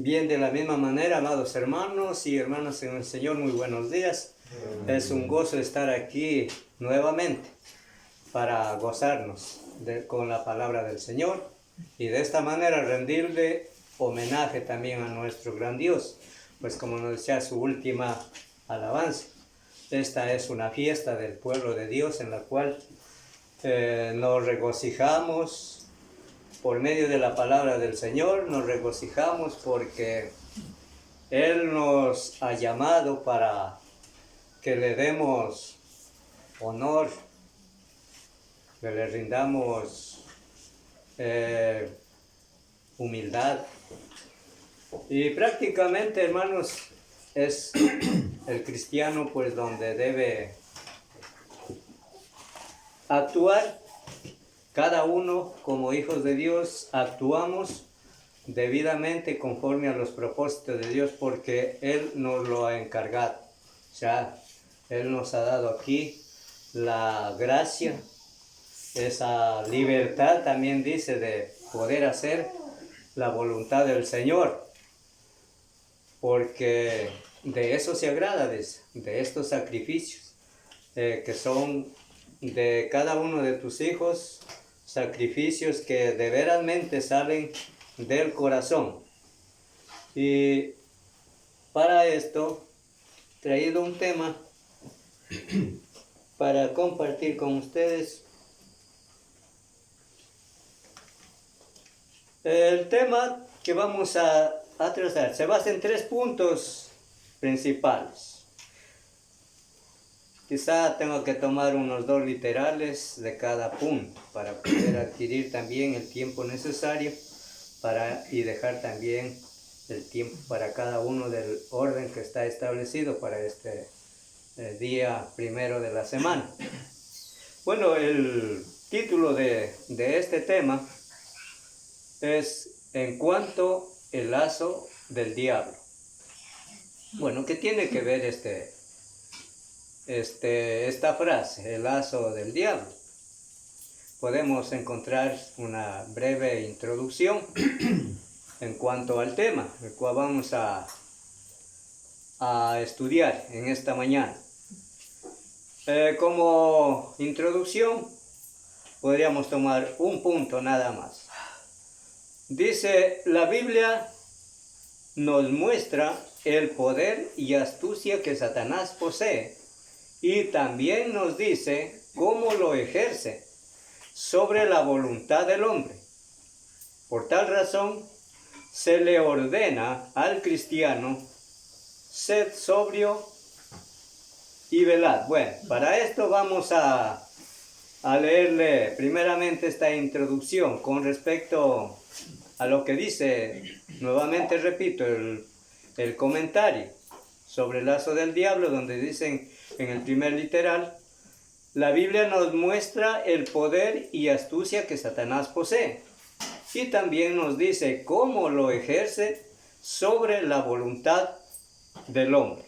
Bien, de la misma manera, amados hermanos y hermanas en el Señor, muy buenos días. Es un gozo estar aquí nuevamente para gozarnos con la palabra del Señor y de esta manera rendirle homenaje también a nuestro gran Dios, pues como nos decía su última alabanza, esta es una fiesta del pueblo de Dios en la cual nos regocijamos por medio de la palabra del Señor, nos regocijamos porque Él nos ha llamado para que le demos honor, que le rindamos humildad. Y prácticamente, hermanos, es el cristiano pues donde debe actuar. Cada uno como hijos de Dios actuamos debidamente conforme a los propósitos de Dios porque Él nos lo ha encargado. O sea, Él nos ha dado aquí la gracia, esa libertad también dice de poder hacer la voluntad del Señor. Porque de eso se agrada, de estos sacrificios que son de cada uno de tus hijos, sacrificios que de veramente salen del corazón. Y para esto he traído un tema para compartir con ustedes. El tema que vamos a tratar se basa en 3 puntos principales. Quizá tengo que tomar unos 2 literales de cada punto para poder adquirir también el tiempo necesario y dejar también el tiempo para cada uno del orden que está establecido para este día primero de la semana. Bueno, el título de este tema es En cuanto el lazo del diablo. Bueno, ¿qué tiene que ver esta frase, el lazo del diablo? Podemos encontrar una breve introducción en cuanto al tema, el cual vamos a estudiar en esta mañana. Como introducción, podríamos tomar un punto nada más. Dice, la Biblia nos muestra el poder y astucia que Satanás posee y también nos dice cómo lo ejerce sobre la voluntad del hombre. Por tal razón, se le ordena al cristiano, sed sobrio y velad. Bueno, para esto vamos a leerle primeramente esta introducción con respecto a lo que dice, nuevamente repito, el comentario sobre el lazo del diablo, donde dicen en el primer literal, la Biblia nos muestra el poder y astucia que Satanás posee. Y también nos dice cómo lo ejerce sobre la voluntad del hombre.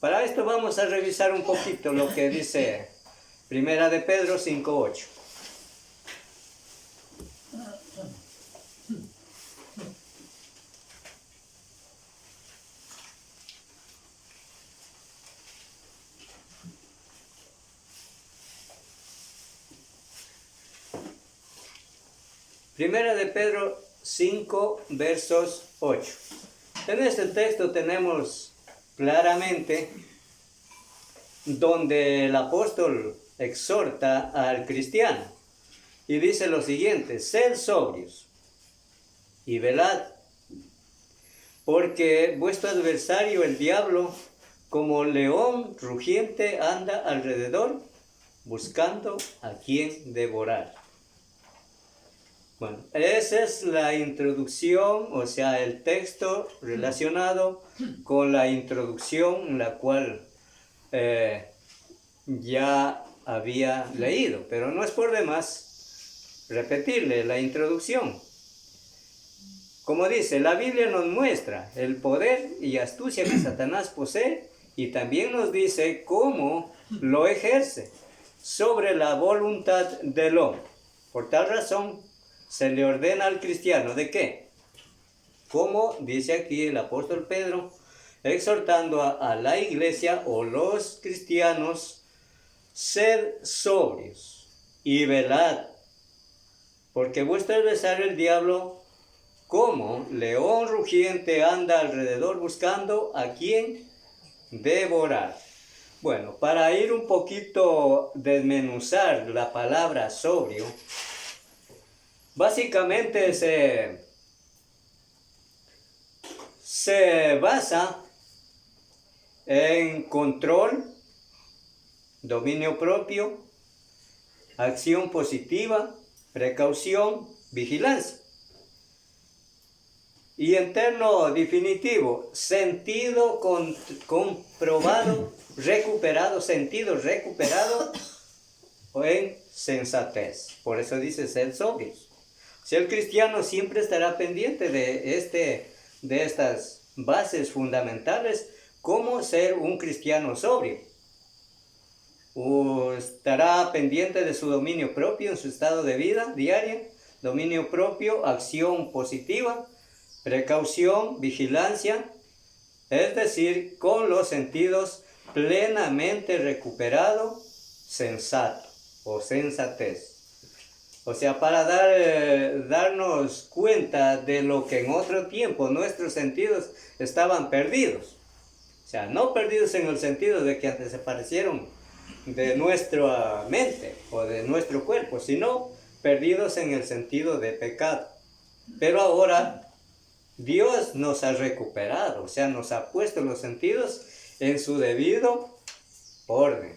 Para esto vamos a revisar un poquito lo que dice Primera de Pedro 5:8. Primera de Pedro 5, versos 8. En este texto tenemos claramente donde el apóstol exhorta al cristiano y dice lo siguiente, sed sobrios y velad, porque vuestro adversario el diablo como león rugiente anda alrededor buscando a quien devorar. Bueno, esa es la introducción, o sea, el texto relacionado con la introducción, la cual ya había leído, pero no es por demás repetirle la introducción. Como dice, la Biblia nos muestra el poder y astucia que Satanás posee y también nos dice cómo lo ejerce sobre la voluntad del hombre. Por tal razón, se le ordena al cristiano, ¿de qué? como dice aquí el apóstol Pedro, exhortando a la iglesia o los cristianos, sed sobrios y velad, porque vuestro adversario el diablo, como león rugiente, anda alrededor buscando a quien devorar. Bueno, para ir un poquito desmenuzar la palabra sobrio, básicamente se basa en control, dominio propio, acción positiva, precaución, vigilancia. Y en término definitivo, sentido comprobado, recuperado, sentido recuperado en sensatez. Por eso dice ser sobrios. Si el cristiano siempre estará pendiente de estas bases fundamentales, cómo ser un cristiano sobrio. O estará pendiente de su dominio propio en su estado de vida diaria, dominio propio, acción positiva, precaución, vigilancia, es decir, con los sentidos plenamente recuperados, sensato o sensatez. O sea, para darnos cuenta de lo que en otro tiempo nuestros sentidos estaban perdidos. O sea, no perdidos en el sentido de que antes desaparecieron de nuestra mente o de nuestro cuerpo, sino perdidos en el sentido de pecado. Pero ahora Dios nos ha recuperado, o sea, nos ha puesto los sentidos en su debido orden,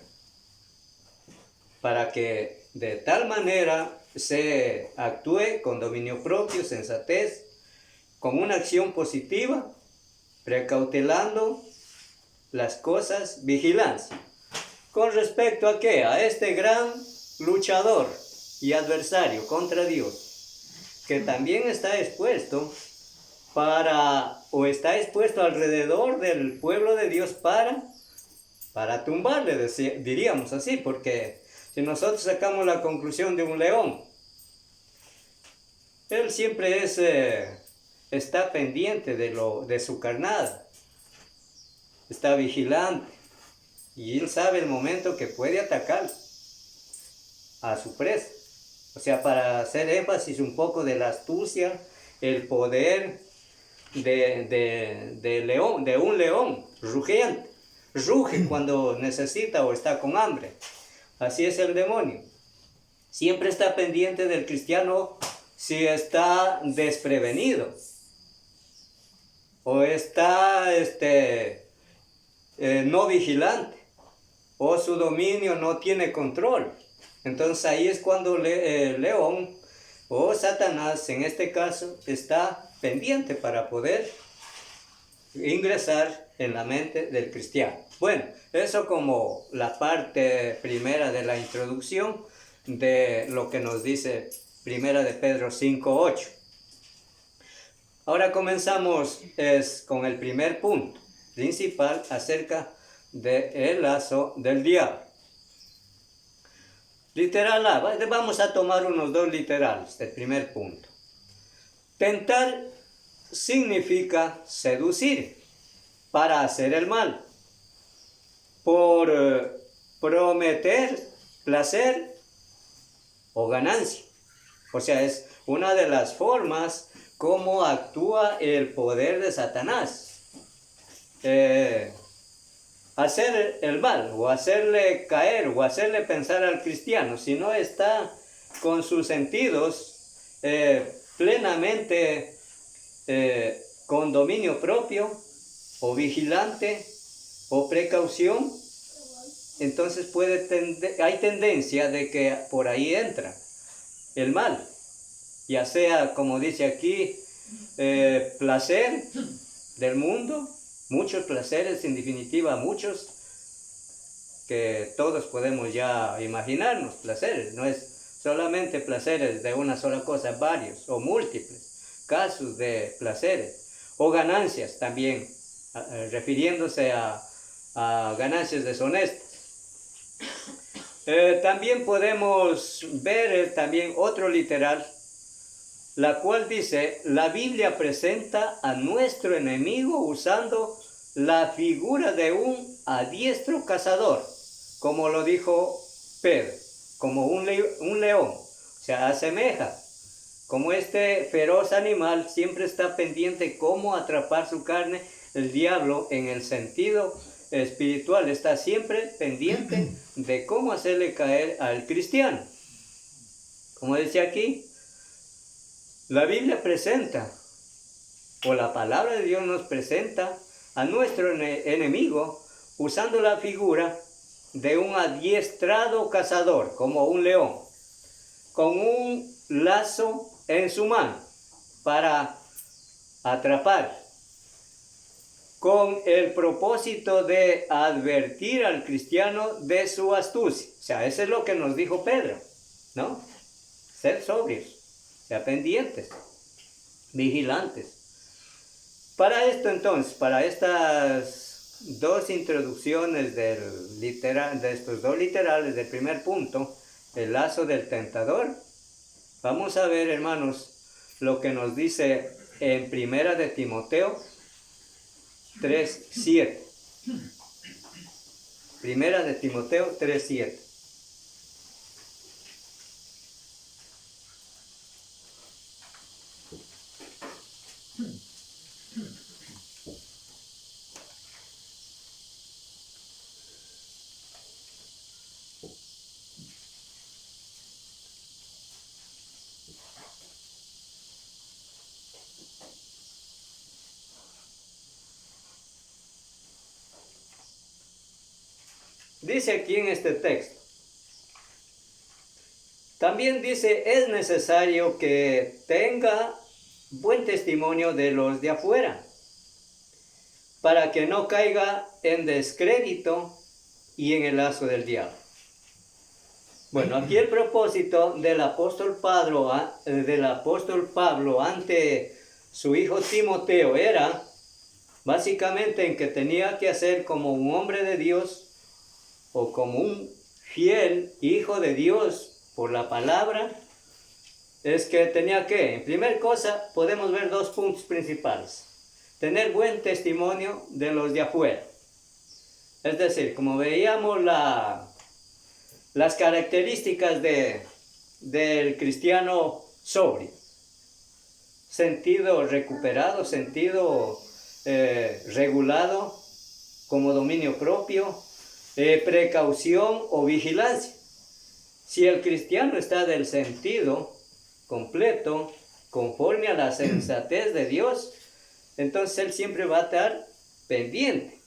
para que de tal manera se actúe con dominio propio, sensatez, con una acción positiva, precautelando las cosas, vigilancia. ¿Con respecto a qué? A este gran luchador y adversario contra Dios, que también está expuesto está expuesto alrededor del pueblo de Dios para tumbarle, diríamos así, porque si nosotros sacamos la conclusión de un león, él siempre está pendiente de su carnada, está vigilante, y él sabe el momento que puede atacar a su presa. O sea, para hacer énfasis un poco de la astucia, el poder de un león rugiente. Ruge cuando necesita o está con hambre. Así es el demonio. Siempre está pendiente del cristiano si está desprevenido o está no vigilante o su dominio no tiene control. Entonces ahí es cuando el león o Satanás, en este caso, está pendiente para poder ingresar en la mente del cristiano. Bueno, eso como la parte primera de la introducción de lo que nos dice Primera de Pedro 5:8. Ahora comenzamos con el primer punto principal acerca del lazo del diablo. Literal A, vamos a tomar unos dos literales del primer punto. Tentar significa seducir para hacer el mal, por prometer placer o ganancia. O sea, es una de las formas como actúa el poder de Satanás. Hacer el mal o hacerle caer o hacerle pensar al cristiano, si no está con sus sentidos plenamente con dominio propio o vigilante o precaución, entonces hay tendencia de que por ahí entra el mal, ya sea, como dice aquí, placer del mundo, muchos placeres, en definitiva muchos, que todos podemos ya imaginarnos placeres, no es solamente placeres de una sola cosa, varios o múltiples casos de placeres, o ganancias también, refiriéndose a ganancias deshonestas. También podemos ver también otro literal la cual dice, la Biblia presenta a nuestro enemigo usando la figura de un adiestro cazador, como lo dijo Pedro, como un león, o sea, asemeja, como este feroz animal siempre está pendiente cómo atrapar su carne, el diablo en el sentido espiritual está siempre pendiente de cómo hacerle caer al cristiano. Como dice aquí, la Biblia presenta, o la palabra de Dios nos presenta a nuestro enemigo usando la figura de un adiestrado cazador, como un león, con un lazo en su mano para atrapar, con el propósito de advertir al cristiano de su astucia. O sea, eso es lo que nos dijo Pedro, ¿no? Ser sobrios, ser pendientes, vigilantes. Para esto entonces, para estas dos introducciones de estos dos literales del primer punto, el lazo del tentador, vamos a ver, hermanos, lo que nos dice en Primera de Timoteo 3:7. Primera de Timoteo 3:7. Dice aquí en este texto, también dice, es necesario que tenga buen testimonio de los de afuera, para que no caiga en descrédito y en el lazo del diablo. Bueno, aquí el propósito del apóstol Pablo ante su hijo Timoteo era básicamente en que tenía que hacer como un hombre de Dios o como un fiel hijo de Dios por la palabra, es que tenía que, en primer cosa, podemos ver dos puntos principales. Tener buen testimonio de los de afuera. Es decir, como veíamos las características del cristiano sobrio. Sentido recuperado, sentido regulado, como dominio propio, precaución o vigilancia. Si el cristiano está del sentido completo, conforme a la sensatez de Dios, entonces él siempre va a estar pendiente.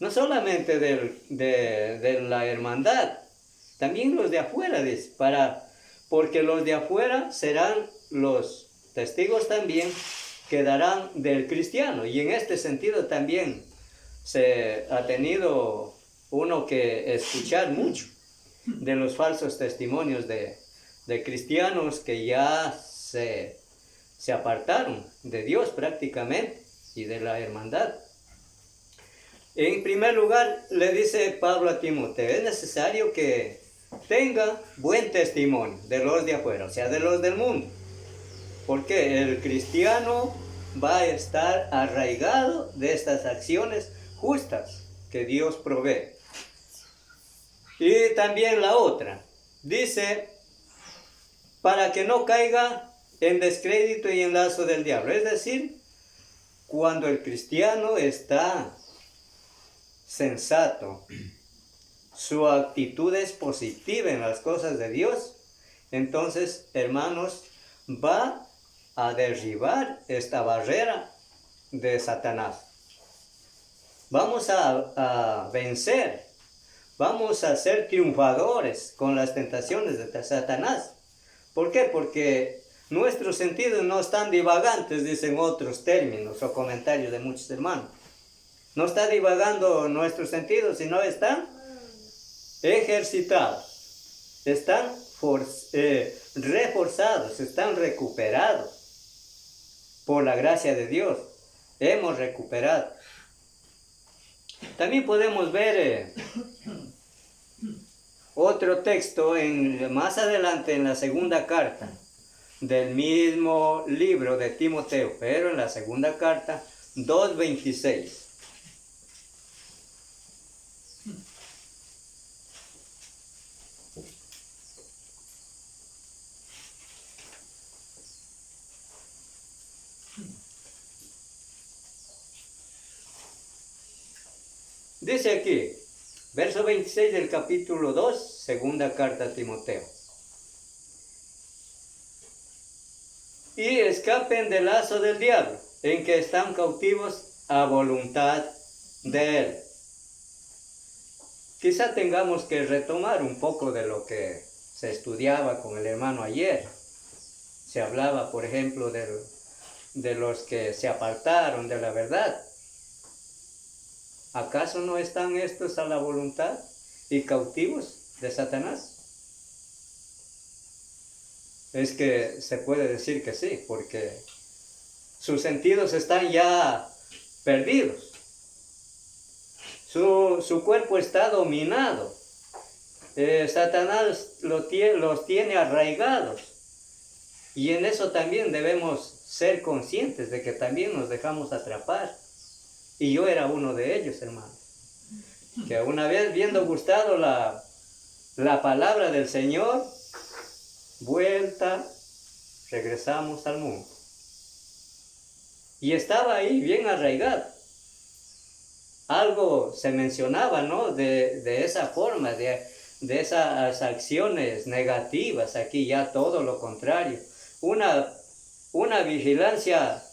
No solamente de la hermandad, también los de afuera, dice, porque los de afuera serán los testigos también que darán del cristiano. Y en este sentido también se ha tenido uno que escuchar mucho de los falsos testimonios de cristianos que ya se apartaron de Dios prácticamente y de la hermandad. En primer lugar, le dice Pablo a Timoteo, es necesario que tenga buen testimonio de los de afuera, o sea, de los del mundo. Porque el cristiano va a estar arraigado de estas acciones justas que Dios provee. Y también la otra, dice, para que no caiga en descrédito y en lazo del diablo. Es decir, cuando el cristiano está sensato, su actitud es positiva en las cosas de Dios, entonces, hermanos, va a derribar esta barrera de Satanás. Vamos a vencer, vamos a ser triunfadores con las tentaciones de Satanás. ¿Por qué? Porque nuestros sentidos no están divagantes, dicen otros términos o comentarios de muchos hermanos. No está divagando nuestros sentidos, sino están ejercitados, están reforzados, están recuperados. Por la gracia de Dios, hemos recuperado. También podemos ver otro texto más adelante en la segunda carta del mismo libro de Timoteo, pero en la segunda carta, 2:26. Dice aquí, verso 26 del capítulo 2, segunda carta a Timoteo. Y escapen del lazo del diablo, en que están cautivos a voluntad de él. Quizá tengamos que retomar un poco de lo que se estudiaba con el hermano ayer. Se hablaba, por ejemplo, de los que se apartaron de la verdad. ¿Acaso no están estos a la voluntad y cautivos de Satanás? Es que se puede decir que sí, porque sus sentidos están ya perdidos. Su cuerpo está dominado. Satanás los tiene arraigados. Y en eso también debemos ser conscientes de que también nos dejamos atrapar. Y yo era uno de ellos, hermanos. Que una vez viendo gustado la palabra del Señor, vuelta, regresamos al mundo. Y estaba ahí bien arraigado. Algo se mencionaba, ¿no? De esa forma, de esas acciones negativas. Aquí ya todo lo contrario. Una vigilancia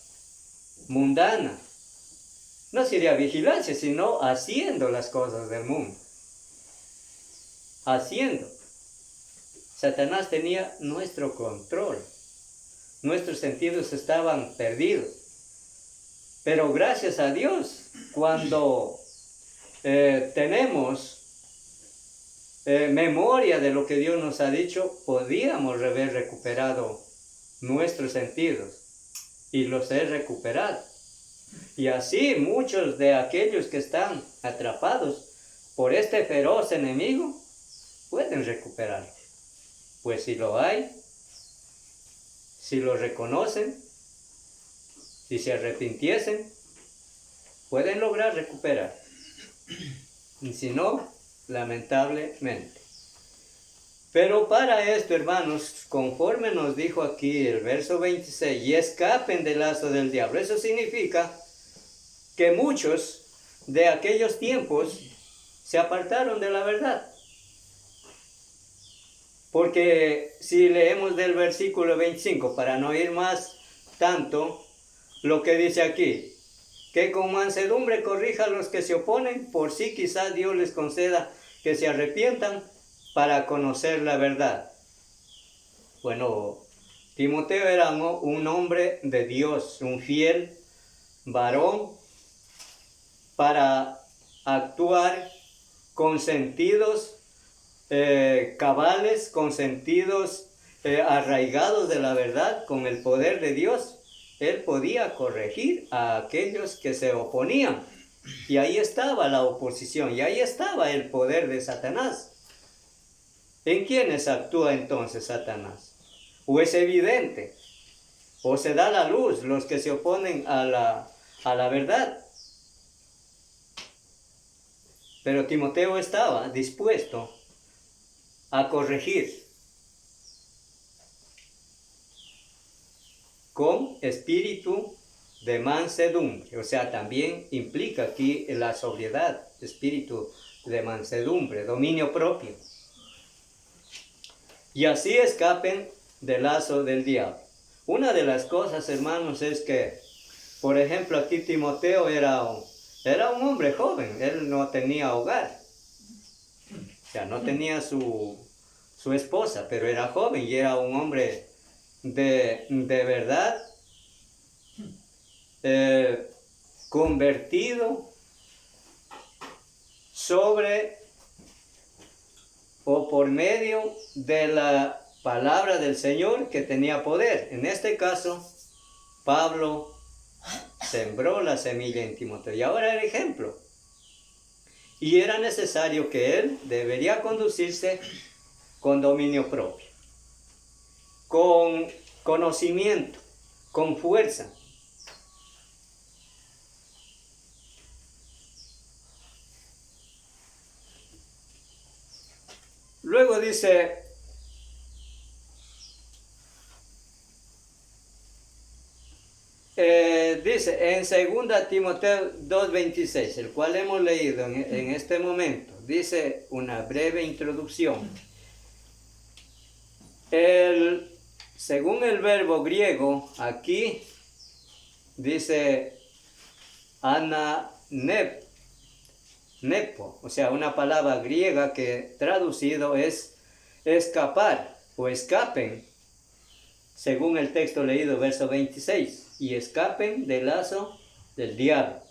mundana. No sería vigilancia, sino haciendo las cosas del mundo. Haciendo. Satanás tenía nuestro control. Nuestros sentidos estaban perdidos. Pero gracias a Dios, cuando tenemos memoria de lo que Dios nos ha dicho, podíamos haber recuperado nuestros sentidos. Y los he recuperado. Y así muchos de aquellos que están atrapados por este feroz enemigo pueden recuperar. Pues si lo hay, si lo reconocen, si se arrepintiesen, pueden lograr recuperar. Y si no, lamentablemente. Pero para esto, hermanos, conforme nos dijo aquí el verso 26, y escapen del lazo del diablo. Eso significa que muchos de aquellos tiempos se apartaron de la verdad. Porque si leemos del versículo 25, para no ir más tanto, lo que dice aquí, que con mansedumbre corrija a los que se oponen, por si quizás Dios les conceda que se arrepientan para conocer la verdad. Bueno, Timoteo era un hombre de Dios, un fiel varón para actuar con sentidos cabales, con sentidos arraigados de la verdad, con el poder de Dios. Él podía corregir a aquellos que se oponían. Y ahí estaba la oposición, y ahí estaba el poder de Satanás. ¿En quiénes actúa entonces Satanás? ¿O es evidente? ¿O se da la luz los que se oponen a la verdad? Pero Timoteo estaba dispuesto a corregir con espíritu de mansedumbre. O sea, también implica aquí la sobriedad, espíritu de mansedumbre, dominio propio. Y así escapen del lazo del diablo. Una de las cosas, hermanos, es que, por ejemplo, aquí Timoteo era un hombre joven. Él no tenía hogar. O sea, no tenía su esposa, pero era joven y era un hombre de verdad, convertido sobre o por medio de la palabra del Señor que tenía poder. En este caso, Pablo sembró la semilla en Timoteo y ahora el ejemplo. Y era necesario que él debería conducirse con dominio propio, con conocimiento, con fuerza. Luego dice, en 2 Timoteo 2:26, el cual hemos leído en este momento, dice una breve introducción. Según el verbo griego, aquí dice nepo, o sea, una palabra griega que traducido es escapar o escapen, según el texto leído, verso 26, y escapen del lazo del diablo.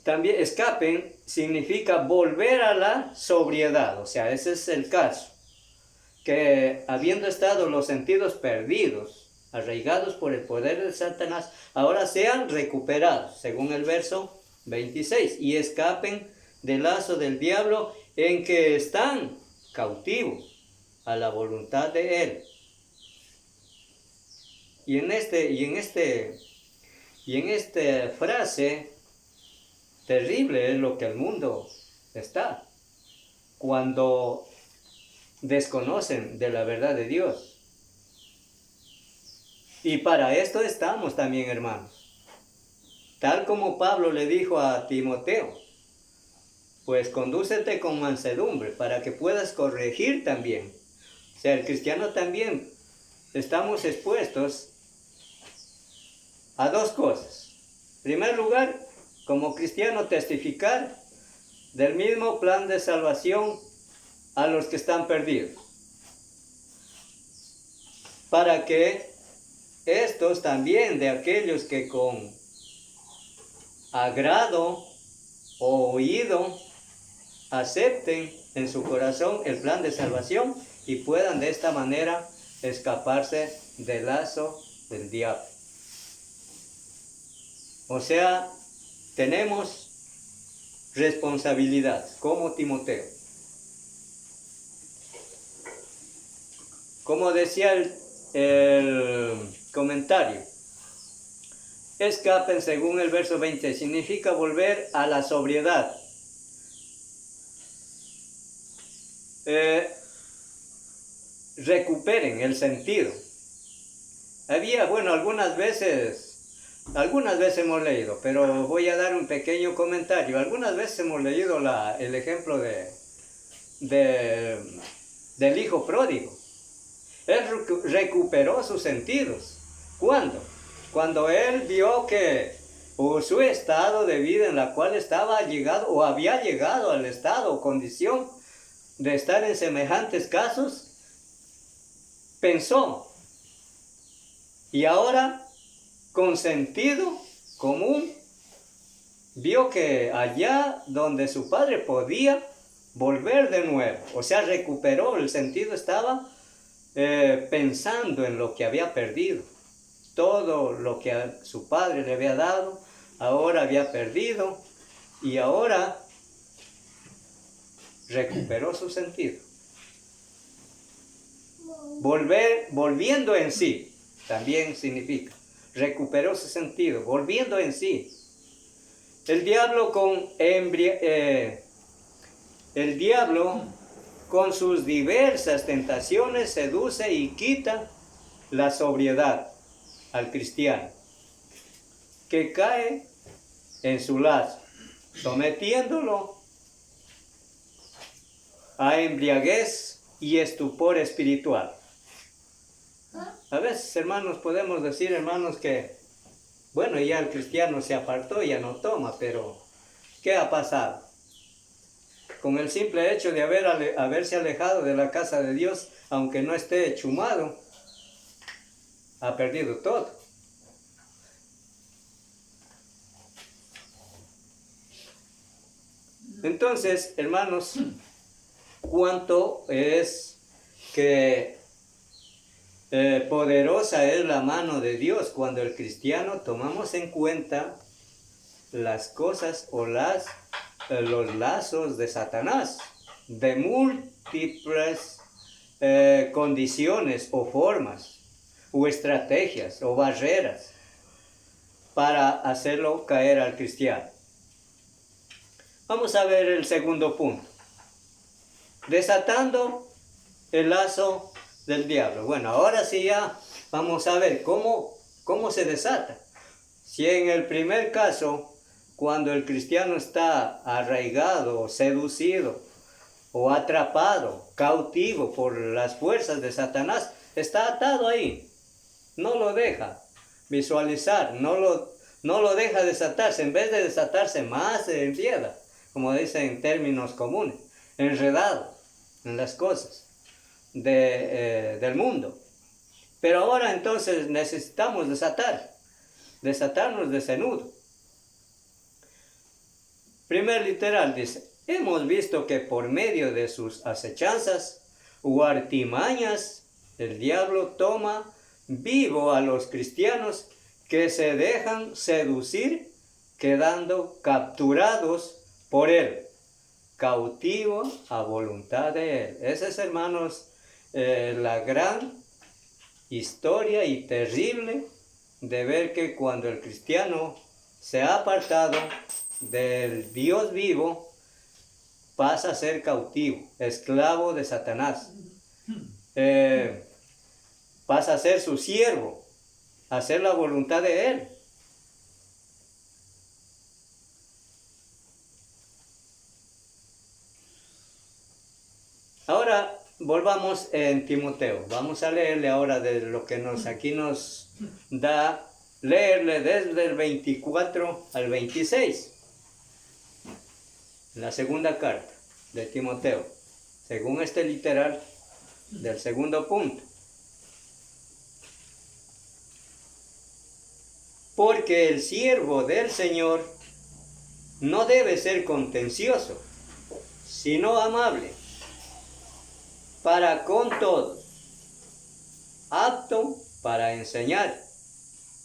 También escapen significa volver a la sobriedad, o sea, ese es el caso, que habiendo estado los sentidos perdidos, arraigados por el poder de Satanás, ahora sean recuperados, según el verso 26, y escapen del lazo del diablo en que están cautivos a la voluntad de él. Y en esta frase terrible es lo que el mundo está cuando desconocen de la verdad de Dios. Y para esto estamos también, hermanos. Tal como Pablo le dijo a Timoteo, pues condúcete con mansedumbre para que puedas corregir también. O sea, el cristiano también estamos expuestos a dos cosas. En primer lugar, como cristiano, testificar del mismo plan de salvación a los que están perdidos, para que estos también, de aquellos que con agrado o oído acepten en su corazón el plan de salvación y puedan de esta manera escaparse del lazo del diablo. O sea, tenemos responsabilidad como Timoteo. Como decía el comentario, escapen, según el verso 20, significa volver a la sobriedad. Recuperen el sentido. Algunas veces hemos leído, pero voy a dar un pequeño comentario. Algunas veces hemos leído el ejemplo del hijo pródigo. Él recuperó sus sentidos. ¿Cuándo? Cuando él vio que por su estado de vida en la cual había llegado al estado o condición de estar en semejantes casos, pensó, y ahora con sentido común vio que allá donde su padre podía volver de nuevo, o sea, recuperó el sentido, estaba pensando en lo que había perdido. Todo lo que su padre le había dado, ahora había perdido y ahora recuperó su sentido. Volviendo en sí, también significa, recuperó su sentido, volviendo en sí. El diablo con sus diversas tentaciones seduce y quita la sobriedad al cristiano, que cae en su lazo, sometiéndolo a embriaguez y estupor espiritual. A veces, hermanos, podemos decir, hermanos, que ya el cristiano se apartó, ya no toma, pero ¿qué ha pasado? Con el simple hecho de haberse alejado de la casa de Dios, aunque no esté chumado, ha perdido todo. Entonces, hermanos, cuánto es que poderosa es la mano de Dios cuando el cristiano tomamos en cuenta las cosas o los lazos de Satanás, de múltiples condiciones o formas o estrategias o barreras para hacerlo caer al cristiano. Vamos a ver el segundo punto. Desatando el lazo del diablo. Bueno, ahora sí ya vamos a ver cómo se desata. Si en el primer caso, cuando el cristiano está arraigado, seducido o atrapado, cautivo por las fuerzas de Satanás, está atado ahí, no lo deja visualizar, no lo deja desatarse. En vez de desatarse, más se enreda, como dicen en términos comunes, enredado en las cosas del mundo. Pero ahora entonces necesitamos desatarnos de ese nudo. Primer literal dice: hemos visto que por medio de sus acechanzas o artimañas, el diablo toma vivo a los cristianos que se dejan seducir, quedando capturados por él, cautivo a voluntad de él. Esa es, hermanos, la gran historia y terrible de ver que cuando el cristiano se ha apartado del Dios vivo, pasa a ser cautivo, esclavo de Satanás. Pasa a ser su siervo, a hacer la voluntad de él. Ahora volvamos en Timoteo. Vamos a leerle ahora de lo que aquí nos da, leerle desde el 24 al 26. La segunda carta de Timoteo, según este literal del segundo punto. Porque el siervo del Señor no debe ser contencioso, sino amable para con todos, apto para enseñar,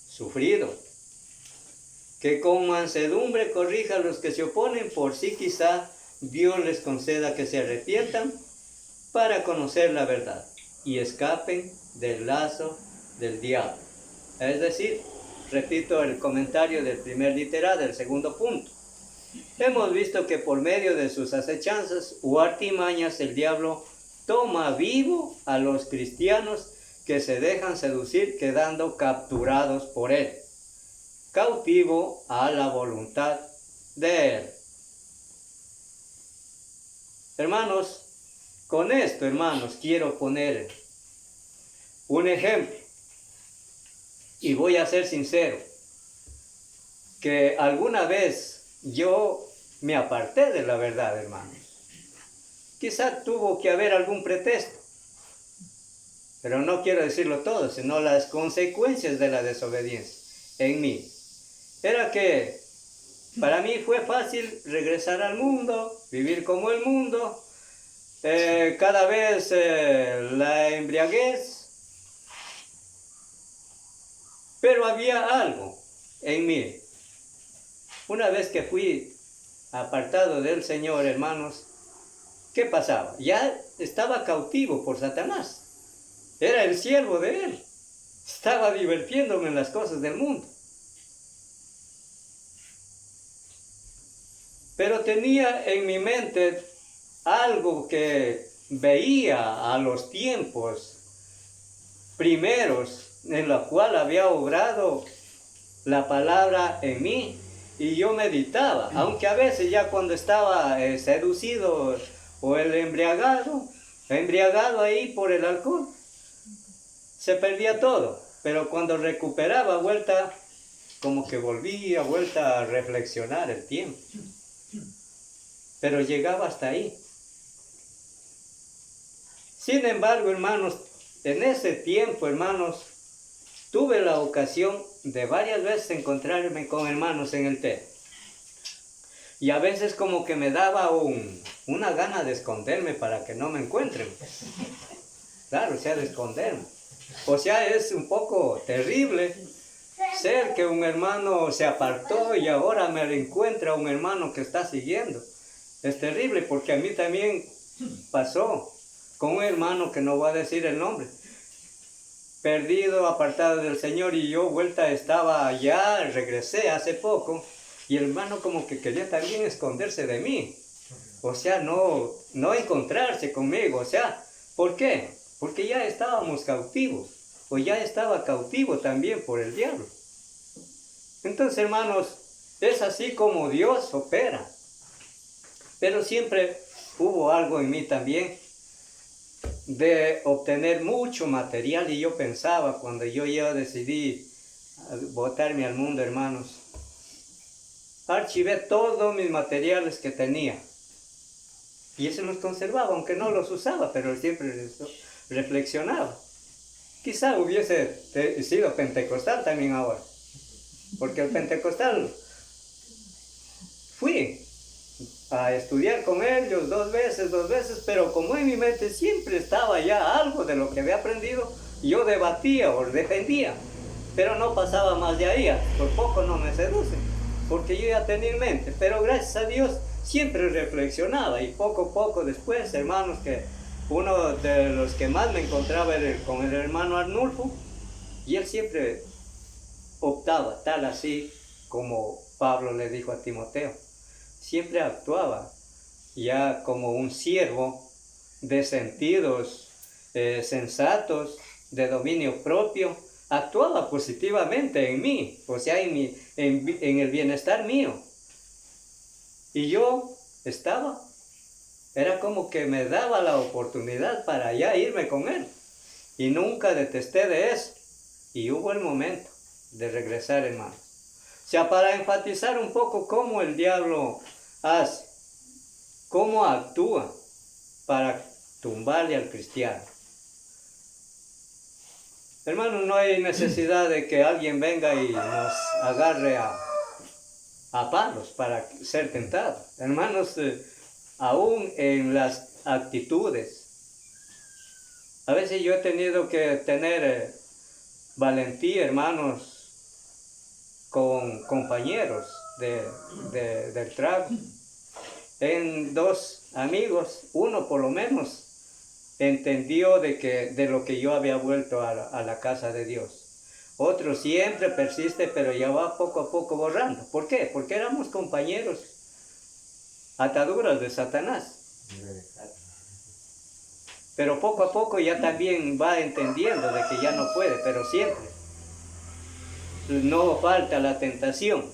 sufrido, que con mansedumbre corrija a los que se oponen, por si quizá Dios les conceda que se arrepientan para conocer la verdad y escapen del lazo del diablo. Es decir, repito el comentario del primer literal del segundo punto. Hemos visto que por medio de sus acechanzas o artimañas el diablo toma vivo a los cristianos que se dejan seducir, quedando capturados por él, cautivo a la voluntad de él. Hermanos, con esto, hermanos, quiero poner un ejemplo. Y voy a ser sincero, que alguna vez yo me aparté de la verdad, hermanos. Quizá tuvo que haber algún pretexto, pero no quiero decirlo todo, sino las consecuencias de la desobediencia en mí. Era que para mí fue fácil regresar al mundo, vivir como el mundo, cada vez la embriaguez. Pero había algo en mí. Una vez que fui apartado del Señor, hermanos, ¿qué pasaba? Ya estaba cautivo por Satanás. Era el siervo de él. Estaba divirtiéndome en las cosas del mundo. Pero tenía en mi mente algo que veía a los tiempos primeros, en la cual había obrado la palabra en mí, y yo meditaba, aunque a veces ya cuando estaba seducido o el embriagado ahí por el alcohol, se perdía todo, pero cuando recuperaba vuelta, como que volvía vuelta a reflexionar el tiempo, pero llegaba hasta ahí. Sin embargo, hermanos, en ese tiempo, hermanos, tuve la ocasión de varias veces encontrarme con hermanos en el té. Y a veces como que me daba una gana de esconderme para que no me encuentren. Claro, o sea, de esconderme. O sea, es un poco terrible ser que un hermano se apartó y ahora me encuentra un hermano que está siguiendo. Es terrible porque a mí también pasó. con un hermano que no voy a decir el nombre, perdido, apartado del Señor, y yo vuelta estaba allá, regresé hace poco, y el hermano como que quería también esconderse de mí, o sea, no encontrarse conmigo, o sea, ¿por qué? Porque ya estábamos cautivos, o ya estaba cautivo también por el diablo. Entonces, hermanos, es así como Dios opera, pero siempre hubo algo en mí también, de obtener mucho material, y yo pensaba, cuando yo ya decidí botarme al mundo, hermanos, archivé todos mis materiales que tenía, y eso los conservaba, aunque no los usaba, pero siempre reflexionaba. Quizá hubiese sido pentecostal también ahora, porque el pentecostal fui a estudiar con ellos dos veces, pero como en mi mente siempre estaba ya algo de lo que había aprendido, yo debatía o defendía, pero no pasaba más de ahí, por poco no me seducen, porque yo ya tenía en mente, pero gracias a Dios siempre reflexionaba, y poco a poco después, hermanos, que uno de los que más me encontraba era con el hermano Arnulfo, y él siempre optaba, tal así como Pablo le dijo a Timoteo, siempre actuaba ya como un siervo de sentidos sensatos, de dominio propio, actuaba positivamente en mí, o sea, en el bienestar mío. Y yo era como que me daba la oportunidad para ya irme con él. Y nunca detesté de eso. Y hubo el momento de regresar, hermano. O sea, para enfatizar un poco cómo el diablo hace, cómo actúa para tumbarle al cristiano. Hermano, no hay necesidad de que alguien venga y nos agarre a palos para ser tentado. Hermanos, aún en las actitudes, a veces yo he tenido que tener valentía, hermanos, con compañeros del trago. En dos amigos, uno por lo menos entendió de lo que yo había vuelto a la casa de Dios. Otro siempre persiste, pero ya va poco a poco borrando. ¿Por qué? Porque éramos compañeros, ataduras de Satanás. Pero poco a poco ya también va entendiendo de que ya no puede, pero siempre no falta la tentación.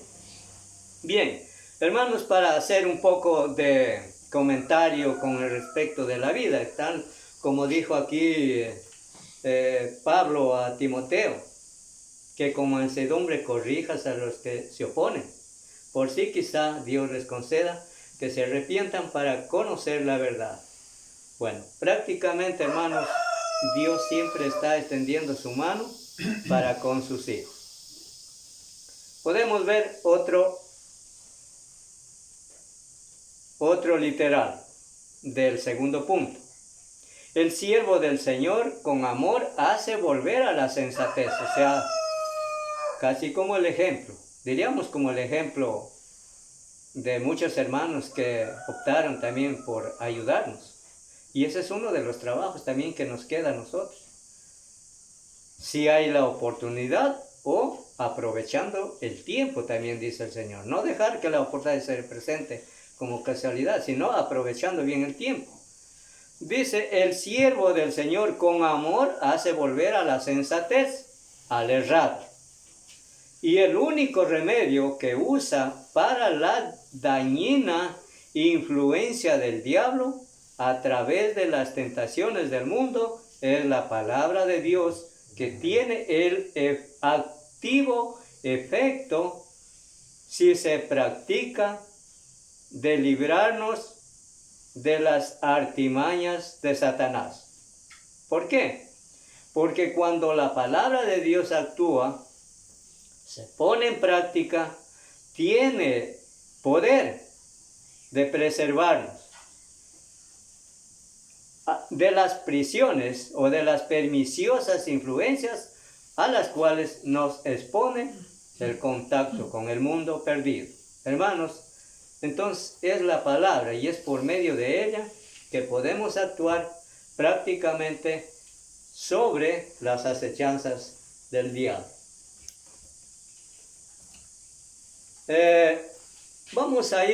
Bien, hermanos, para hacer un poco de comentario con respecto de la vida, tal como dijo aquí Pablo a Timoteo, que con mansedumbre corrijas a los que se oponen, por si quizá Dios les conceda que se arrepientan para conocer la verdad. Bueno, prácticamente, hermanos, Dios siempre está extendiendo su mano para con sus hijos. Podemos ver otro literal del segundo punto. El siervo del Señor con amor hace volver a la sensatez, o sea, casi como el ejemplo, diríamos como el ejemplo de muchos hermanos que optaron también por ayudarnos. Y ese es uno de los trabajos también que nos queda a nosotros. Si hay la oportunidad o aprovechando el tiempo, también dice el Señor. No dejar que la oportunidad se presente como casualidad, sino aprovechando bien el tiempo. Dice, el siervo del Señor con amor hace volver a la sensatez al errado. Y el único remedio que usa para la dañina influencia del diablo a través de las tentaciones del mundo es la palabra de Dios, que tiene el activo efecto, si se practica, de librarnos de las artimañas de Satanás. ¿Por qué? Porque cuando la palabra de Dios actúa, se pone en práctica, tiene poder de preservarnos de las prisiones o de las perniciosas influencias a las cuales nos expone el contacto con el mundo perdido. Hermanos, entonces es la palabra y es por medio de ella que podemos actuar prácticamente sobre las acechanzas del diablo. Vamos a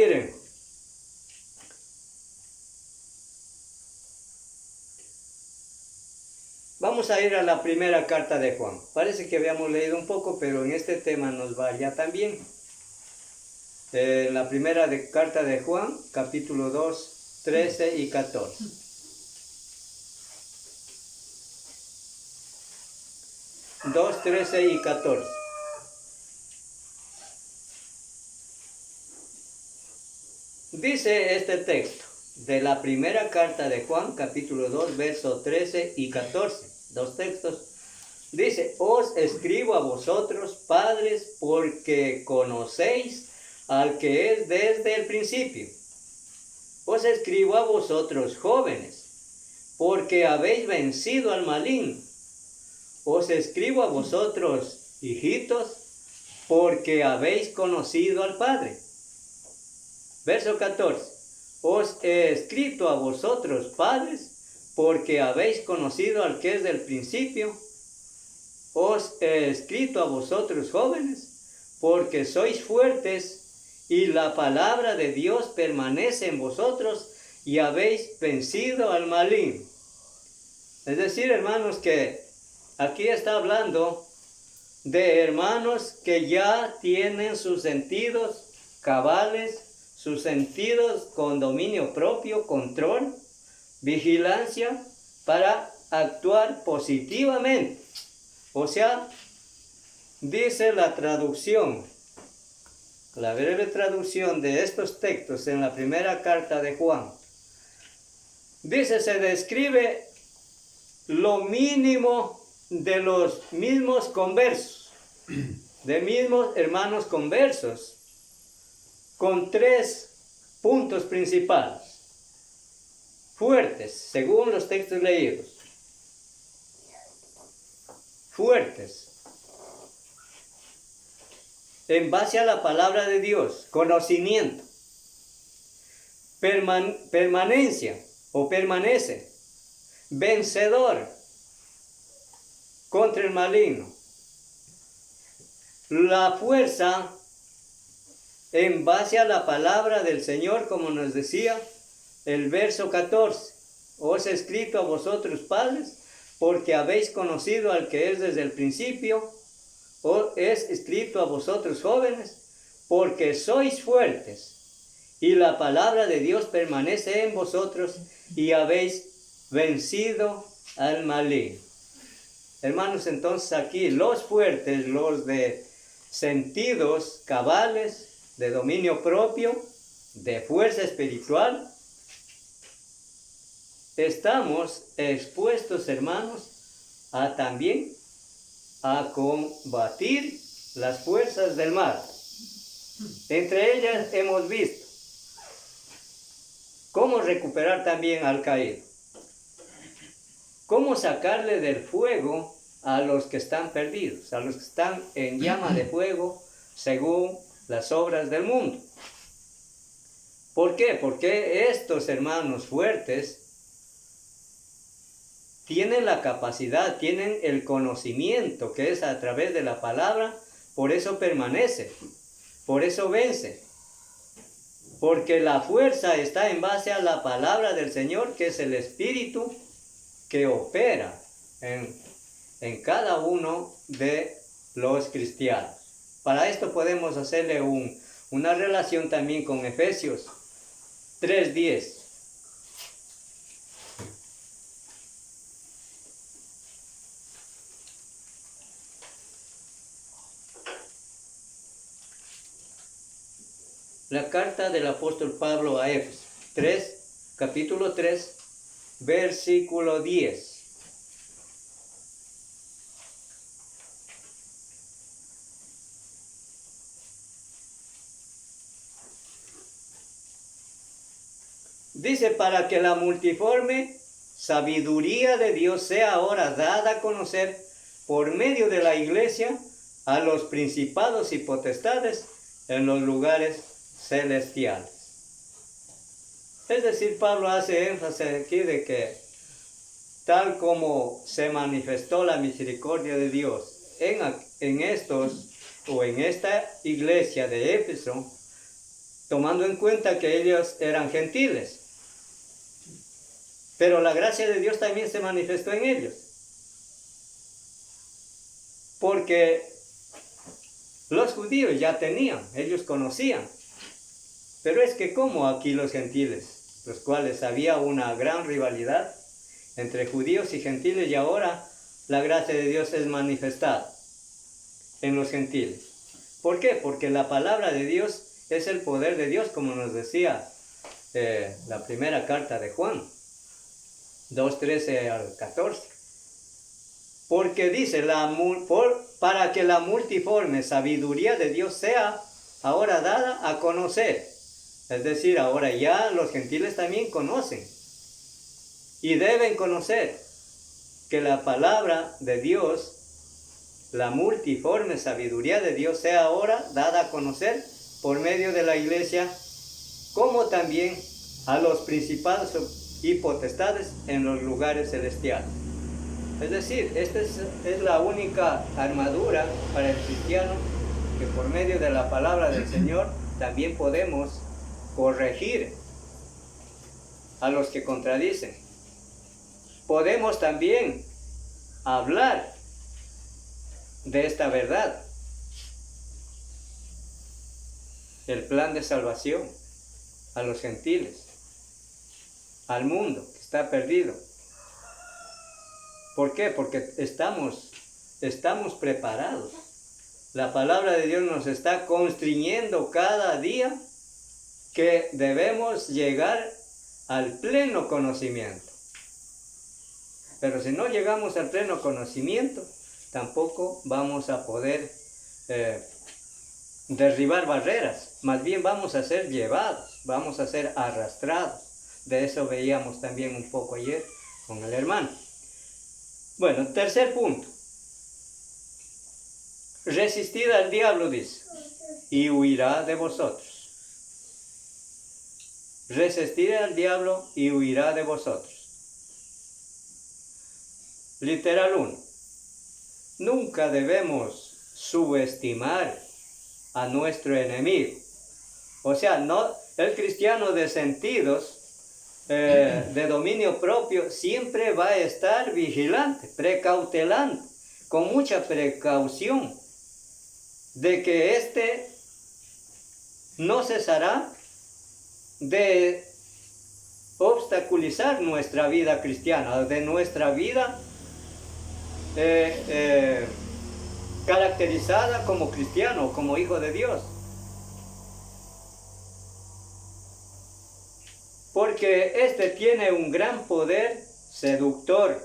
ir a la primera carta de Juan. Parece que habíamos leído un poco, pero en este tema nos va ya también. La primera carta de Juan, capítulo 2, 13 y 14. Dos, 13 y 14. Dice este texto de la primera carta de Juan, capítulo 2, versos 13 y 14. Dos textos. Dice: os escribo a vosotros, padres, porque conocéis al que es desde el principio. Os escribo a vosotros, jóvenes, porque habéis vencido al maligno. Os escribo a vosotros, hijitos, porque habéis conocido al Padre. Verso 14. Os he escrito a vosotros, padres, porque habéis conocido al que es del principio. Os he escrito a vosotros, jóvenes, porque sois fuertes y la palabra de Dios permanece en vosotros y habéis vencido al maligno. Es decir, hermanos, que aquí está hablando de hermanos que ya tienen sus sentidos cabales, sus sentidos con dominio propio, control, vigilancia, para actuar positivamente. O sea, dice la traducción, la breve traducción de estos textos en la primera carta de Juan. Dice, se describe lo mínimo de los mismos conversos, de mismos hermanos conversos, con tres puntos principales, fuertes, según los textos leídos, fuertes, en base a la palabra de Dios, conocimiento, permanencia o permanece, vencedor contra el maligno, la fuerza en base a la palabra del Señor, como nos decía el verso 14. Os he escrito a vosotros, padres, porque habéis conocido al que es desde el principio. Os es escrito a vosotros, jóvenes, porque sois fuertes y la palabra de Dios permanece en vosotros y habéis vencido al maligno. Hermanos, entonces aquí los fuertes, los de sentidos cabales, de dominio propio, de fuerza espiritual, estamos expuestos, hermanos, a también a combatir las fuerzas del mal. Entre ellas hemos visto cómo recuperar también al caído, cómo sacarle del fuego a los que están perdidos, a los que están en llama de fuego según las obras del mundo. ¿Por qué? Porque estos hermanos fuertes tienen la capacidad, tienen el conocimiento que es a través de la palabra, por eso permanece, por eso vence. Porque la fuerza está en base a la palabra del Señor, que es el Espíritu que opera en cada uno de los cristianos. Para esto podemos hacerle una relación también con Efesios 3:10. La carta del apóstol Pablo a Éfeso, capítulo 3, versículo 10. Dice, para que la multiforme sabiduría de Dios sea ahora dada a conocer por medio de la iglesia a los principados y potestades en los lugares celestiales. Es decir, Pablo hace énfasis aquí de que tal como se manifestó la misericordia de Dios en esta iglesia de Éfeso, tomando en cuenta que ellos eran gentiles. Pero la gracia de Dios también se manifestó en ellos. Porque los judíos ya tenían, ellos conocían. Pero es que como aquí los gentiles, los cuales había una gran rivalidad entre judíos y gentiles, y ahora la gracia de Dios es manifestada en los gentiles. ¿Por qué? Porque la palabra de Dios es el poder de Dios, como nos decía la primera carta de Juan, 2:13 al 14. Porque dice, para que la multiforme sabiduría de Dios sea ahora dada a conocer. Es decir, ahora ya los gentiles también conocen y deben conocer que la palabra de Dios, la multiforme sabiduría de Dios sea ahora dada a conocer por medio de la iglesia, como también a los principados y potestades en los lugares celestiales. Es decir, esta es la única armadura para el cristiano, que por medio de la palabra del Señor también podemos corregir a los que contradicen. Podemos también hablar de esta verdad, el plan de salvación a los gentiles, al mundo que está perdido. ¿Por qué? Porque estamos preparados. La palabra de Dios nos está constriñendo cada día que debemos llegar al pleno conocimiento. Pero si no llegamos al pleno conocimiento, tampoco vamos a poder derribar barreras. Más bien vamos a ser llevados, vamos a ser arrastrados. De eso veíamos también un poco ayer con el hermano. Bueno, tercer punto. Resistid al diablo, dice, y huirá de vosotros. Resistid al diablo y huirá de vosotros. Literal 1. Nunca debemos subestimar a nuestro enemigo. O sea, no, el cristiano de sentidos, de dominio propio, siempre va a estar vigilante, precautelante, con mucha precaución, de que éste no cesará de obstaculizar nuestra vida cristiana, de nuestra vida caracterizada como cristiano, como hijo de Dios. Porque este tiene un gran poder seductor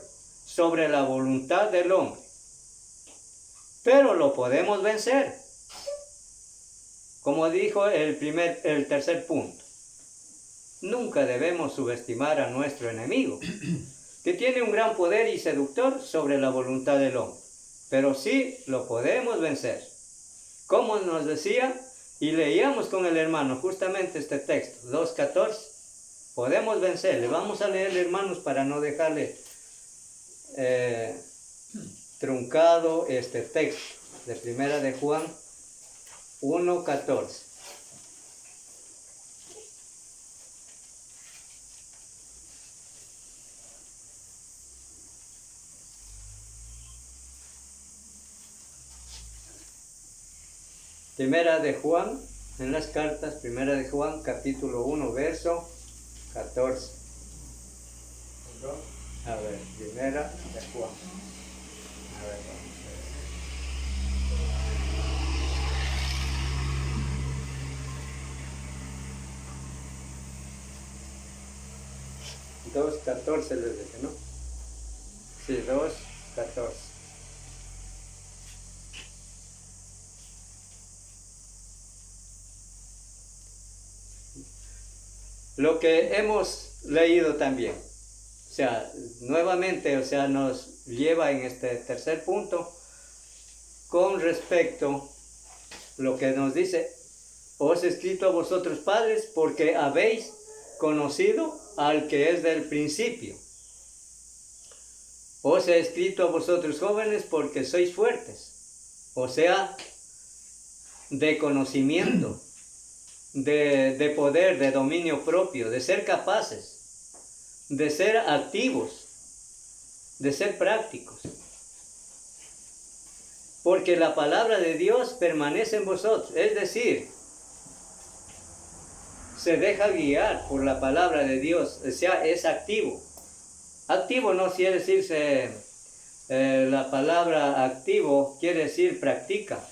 sobre la voluntad del hombre. Pero lo podemos vencer. Como dijo el tercer punto. Nunca debemos subestimar a nuestro enemigo, que tiene un gran poder y seductor sobre la voluntad del hombre. Pero sí lo podemos vencer. Como nos decía, y leíamos con el hermano justamente este texto, 2:14. Podemos vencerle. Vamos a leerle, hermanos, para no dejarle truncado este texto de Primera de Juan 1:14. Primera de Juan, en las cartas, Primera de Juan, capítulo 1, verso 14. A ver, Primera de Juan. A ver, vamos a ver. 2:14 les dije, ¿no? Sí, 2:14. Lo que hemos leído también, o sea, nuevamente, o sea, nos lleva en este tercer punto con respecto a lo que nos dice: os he escrito a vosotros padres porque habéis conocido al que es del principio. os he escrito a vosotros jóvenes porque sois fuertes, o sea, de conocimiento, de poder, de dominio propio, de ser capaces, de ser activos, de ser prácticos. Porque la palabra de Dios permanece en vosotros, es decir, se deja guiar por la palabra de Dios, o sea, es activo. Activo no quiere decirse, la palabra activo quiere decir practica,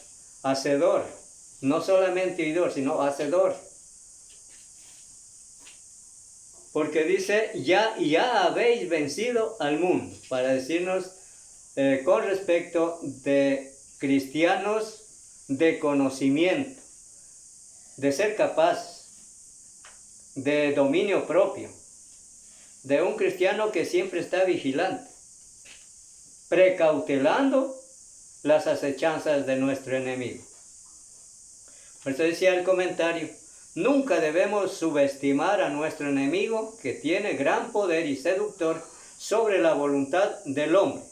hacedor, no solamente oidor, sino hacedor. Porque dice, ya habéis vencido al mundo, para decirnos con respecto de cristianos de conocimiento, de ser capaces, de dominio propio, de un cristiano que siempre está vigilante, precautelando las acechanzas de nuestro enemigo. Por eso decía el comentario, nunca debemos subestimar a nuestro enemigo que tiene gran poder y seductor sobre la voluntad del hombre,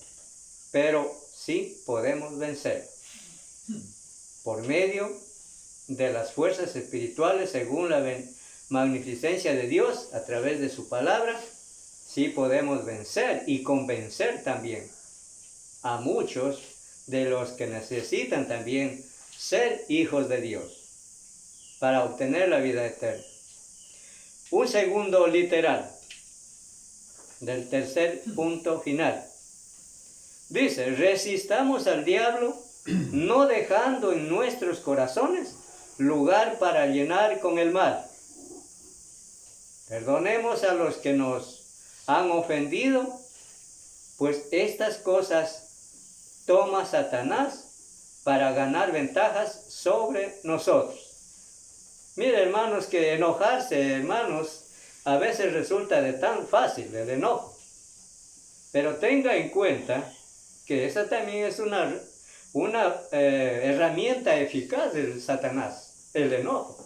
pero sí podemos vencer por medio de las fuerzas espirituales según la magnificencia de Dios a través de su palabra. Sí podemos vencer y convencer también a muchos de los que necesitan también ser hijos de Dios para obtener la vida eterna. Un segundo literal del tercer punto final. Dice, resistamos al diablo no dejando en nuestros corazones lugar para llenar con el mal. Perdonemos a los que nos han ofendido, pues estas cosas toma Satanás para ganar ventajas sobre nosotros. Mire, hermanos, que enojarse, hermanos, a veces resulta de tan fácil el enojo. Pero tenga en cuenta que esa también es una herramienta eficaz de Satanás, el enojo,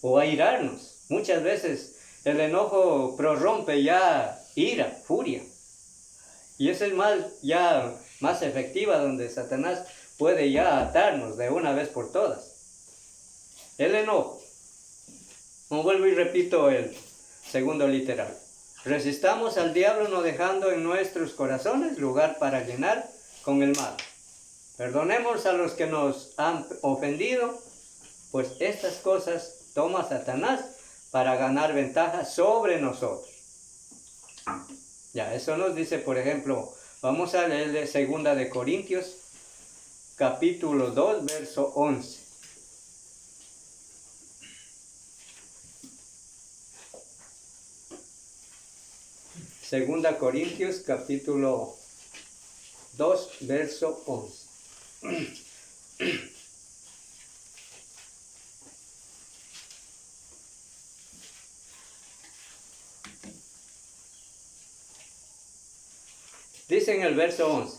o airarnos. Muchas veces el enojo prorrumpe ya ira, furia. Y esa es más efectiva, donde Satanás puede ya atarnos de una vez por todas. El enojo. Como vuelvo y repito el segundo literal. Resistamos al diablo no dejando en nuestros corazones lugar para llenar con el mal. Perdonemos a los que nos han ofendido, pues estas cosas toma Satanás para ganar ventaja sobre nosotros. Ya, eso nos dice, por ejemplo, vamos a leer de 2 de Corintios, capítulo 2, verso 11. Segunda Corintios, capítulo 2, verso 11. Dice en el verso 11,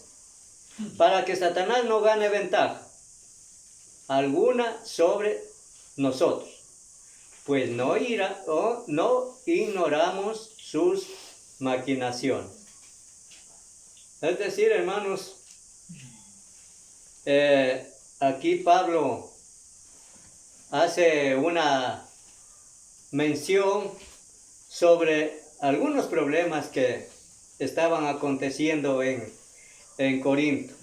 para que Satanás no gane ventaja alguna sobre nosotros, pues no ignoramos sus maquinaciones. Es decir, hermanos, aquí Pablo hace una mención sobre algunos problemas que estaban aconteciendo en Corinto,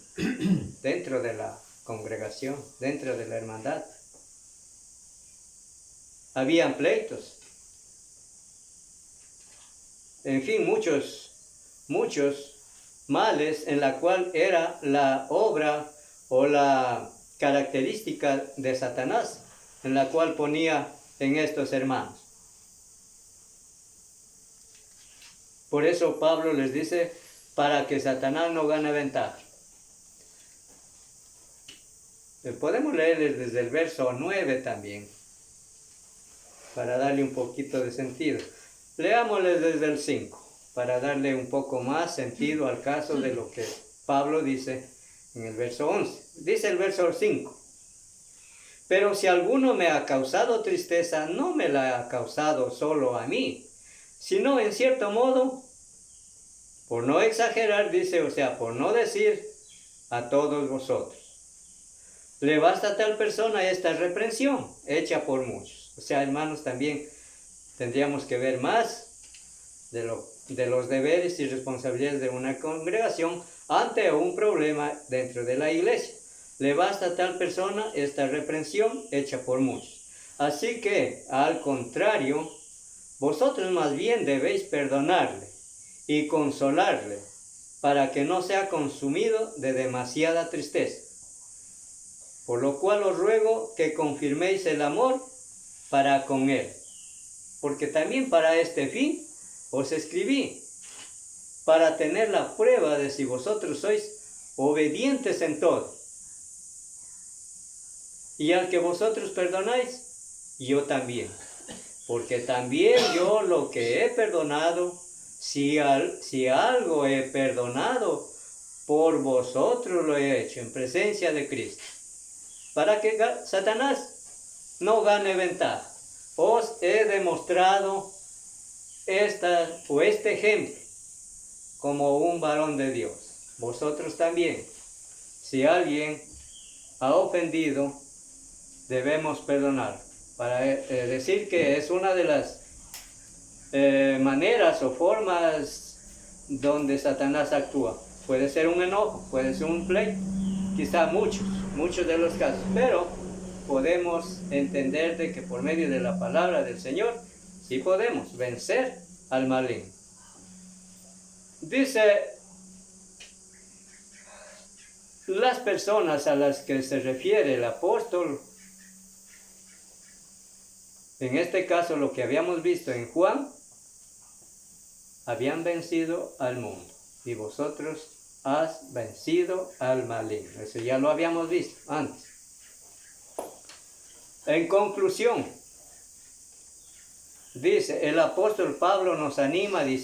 dentro de la congregación, dentro de la hermandad. Habían pleitos. En fin, muchos males en la cual era la obra o la característica de Satanás, en la cual ponía en estos hermanos. Por eso Pablo les dice, para que Satanás no gane ventaja. Podemos leerles desde el verso 9 también, para darle un poquito de sentido. Leámosles desde el 5, para darle un poco más sentido al caso de lo que Pablo dice en el verso 11. Dice el verso 5, pero si alguno me ha causado tristeza, no me la ha causado solo a mí, sino en cierto modo Por no exagerar, dice, o sea, por no decir a todos vosotros. Le basta a tal persona esta reprensión hecha por muchos. O sea, hermanos, también tendríamos que ver más de los deberes y responsabilidades de una congregación ante un problema dentro de la iglesia. Le basta a tal persona esta reprensión hecha por muchos. Así que, al contrario, vosotros más bien debéis perdonarle y consolarle, para que no sea consumido de demasiada tristeza. Por lo cual os ruego que confirméis el amor para con él. Porque también para este fin os escribí, para tener la prueba de si vosotros sois obedientes en todo. Y al que vosotros perdonáis, yo también. Porque también yo lo que he perdonado, si algo he perdonado, por vosotros lo he hecho en presencia de Cristo. Para que Satanás no gane ventaja. Os he demostrado este ejemplo como un varón de Dios. Vosotros también, si alguien ha ofendido, debemos perdonar. Para decir que es una de las maneras o formas donde Satanás actúa. Puede ser un enojo, puede ser un pleito, quizá muchos de los casos, pero podemos entender de que por medio de la palabra del Señor, sí podemos vencer al maligno. Dice, las personas a las que se refiere el apóstol, en este caso lo que habíamos visto en Juan, habían vencido al mundo y vosotros has vencido al maligno. Eso ya lo habíamos visto antes. En conclusión, dice, el apóstol Pablo nos anima diciendo,